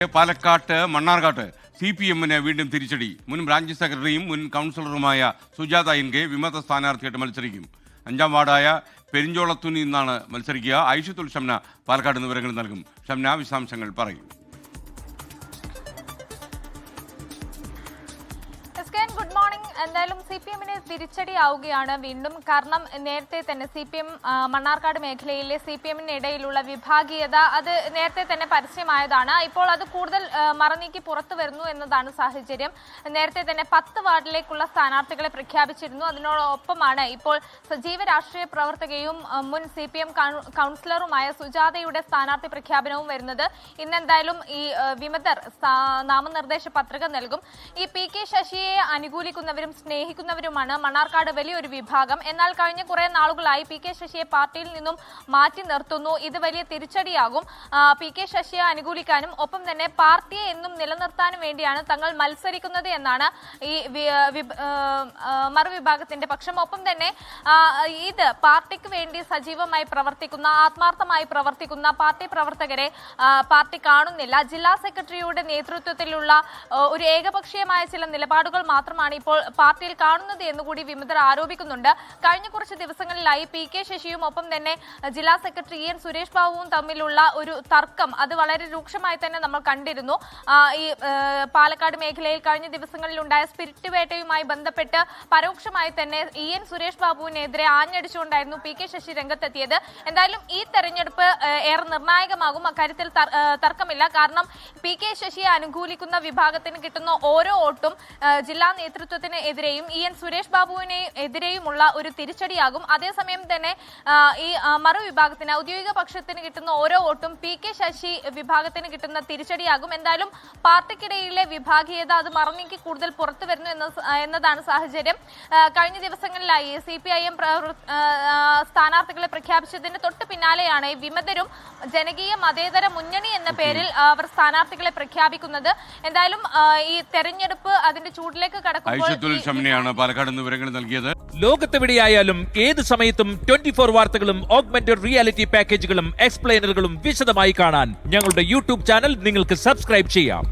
പാലക്കാട്ട് മണ്ണാർക്കാട്ട് CPM-ന് വീണ്ടും തിരിച്ചടി. മുൻ ബ്രാഞ്ച് സെക്രട്ടറിയും മുൻ കൗൺസിലറുമായ സുജാത NK വിമത സ്ഥാനാർത്ഥിയായിട്ട് മത്സരിക്കും. 5-ാം വാർഡായ പെരിഞ്ചോളത്തുനിൽ നിന്നാണ് മത്സരിക്കുക. ഐഷത്തുൽ ഷംന പാലക്കാട് വിവരങ്ങൾ നൽകും. ഷംന വിശദാംശങ്ങൾ പറയും. Good morning. എന്തായാലും CPM-ന് തിരിച്ചടിയാവുകയാണ് വീണ്ടും. കാരണം നേരത്തെ തന്നെ CPM മണ്ണാർക്കാട് മേഖലയിലെ CPM-ന് ഇടയിലുള്ള വിഭാഗീയത അത് നേരത്തെ തന്നെ പരസ്യമായതാണ്. ഇപ്പോൾ അത് കൂടുതൽ മറനീക്കി പുറത്തു വരുന്നു എന്നതാണ് സാഹചര്യം. നേരത്തെ തന്നെ 10 വാർഡിലേക്കുള്ള സ്ഥാനാർത്ഥികളെ പ്രഖ്യാപിച്ചിരുന്നു. അതിനോടൊപ്പമാണ് ഇപ്പോൾ സജീവ രാഷ്ട്രീയ പ്രവർത്തകയും മുൻ CPM കൗൺസിലറുമായ സുജാതയുടെ സ്ഥാനാർത്ഥി പ്രഖ്യാപനവും വരുന്നത്. ഇന്നെന്തായാലും ഈ വിമതർ നാമനിർദ്ദേശ പത്രിക നൽകും. ഈ PK ശശിയെ അനുകൂലിക്കുന്നവരും സ്നേഹിക്കുന്നവരുമാണ് മണ്ണാർക്കാട് വലിയൊരു വിഭാഗം. എന്നാൽ കഴിഞ്ഞ കുറെ നാളുകളായി PK ശശിയെ പാർട്ടിയിൽ നിന്നും മാറ്റി നിർത്തുന്നു. ഇത് വലിയ തിരിച്ചടിയാകും. PK ശശിയെ അനുകൂലിക്കാനും ഒപ്പം തന്നെ പാർട്ടിയെ എന്നും നിലനിർത്താനും വേണ്ടിയാണ് തങ്ങൾ മത്സരിക്കുന്നത് എന്നാണ് ഈ മറുവിഭാഗത്തിന്റെ പക്ഷം. ഒപ്പം തന്നെ ഇത് പാർട്ടിക്ക് വേണ്ടി സജീവമായി പ്രവർത്തിക്കുന്ന ആത്മാർത്ഥമായി പ്രവർത്തിക്കുന്ന പാർട്ടി പ്രവർത്തകരെ പാർട്ടി കാണുന്നില്ല. ജില്ലാ സെക്രട്ടറിയുടെ നേതൃത്വത്തിലുള്ള ഒരു ഏകപക്ഷീയമായ ചില നിലപാടുകൾ മാത്രമാണ് ഇപ്പോൾ പാർട്ടിയിൽ കാണുന്നത് എന്നുകൂടി വിമതർ ആരോപിക്കുന്നുണ്ട്. കഴിഞ്ഞ കുറച്ച് ദിവസങ്ങളിലായി PK ശശിയും ഒപ്പം തന്നെ ജില്ലാ സെക്രട്ടറി EN സുരേഷ് ബാബുവും തമ്മിലുള്ള ഒരു തർക്കം അത് വളരെ രൂക്ഷമായി തന്നെ നമ്മൾ കണ്ടിരുന്നു. ഈ പാലക്കാട് മേഖലയിൽ കഴിഞ്ഞ ദിവസങ്ങളിൽ ഉണ്ടായ സ്പിരിറ്റ് വേട്ടയുമായി ബന്ധപ്പെട്ട് പരോക്ഷമായി തന്നെ EN സുരേഷ് ബാബുവിനെതിരെ ആഞ്ഞടിച്ചുകൊണ്ടായിരുന്നു PK ശശി രംഗത്തെത്തിയത്. എന്തായാലും ഈ തെരഞ്ഞെടുപ്പ് ഏറെ നിർണായകമാകും, അക്കാര്യത്തിൽ തർക്കമില്ല. കാരണം PK ശശിയെ അനുകൂലിക്കുന്ന വിഭാഗത്തിന് കിട്ടുന്ന ഓരോ വോട്ടും ജില്ലാ നേതൃത്വത്തിന് എതിരെയും EN സുരേഷ് ബാബുവിനെ എതിരെയുമുള്ള ഒരു തിരിച്ചടിയാകും. അതേസമയം തന്നെ ഈ മറുവിഭാഗത്തിന് ഔദ്യോഗിക പക്ഷത്തിന് കിട്ടുന്ന ഓരോ വോട്ടും PK ശശി വിഭാഗത്തിന് കിട്ടുന്ന തിരിച്ചടിയാകും. എന്തായാലും പാർട്ടിക്കിടയിലെ വിഭാഗീയത അത് മറന്നീക്കി കൂടുതൽ പുറത്തു വരുന്നു എന്നതാണ് സാഹചര്യം. കഴിഞ്ഞ ദിവസങ്ങളിലായി CPIM സ്ഥാനാർത്ഥികളെ പ്രഖ്യാപിച്ചതിന് തൊട്ട് പിന്നാലെയാണ് വിമതരും ജനകീയ മതേതര മുന്നണി എന്ന പേരിൽ അവർ സ്ഥാനാർത്ഥികളെ പ്രഖ്യാപിക്കുന്നത്. എന്തായാലും ഈ തെരഞ്ഞെടുപ്പ് അതിന്റെ ചൂടിലേക്ക് കടക്കുമ്പോൾ പാലക്കാട് വിവരങ്ങൾ നൽകിയത്. ലോകത്തെവിടെയായാലും ഏത് സമയത്തും 24 വാർത്തകളും ഓഗ്മെന്റഡ് റിയാലിറ്റി പാക്കേജുകളും എക്സ്പ്ലെയിനറുകളും വിശദമായി കാണാൻ ഞങ്ങളുടെ YouTube ചാനൽ നിങ്ങൾക്ക് സബ്സ്ക്രൈബ് ചെയ്യാം.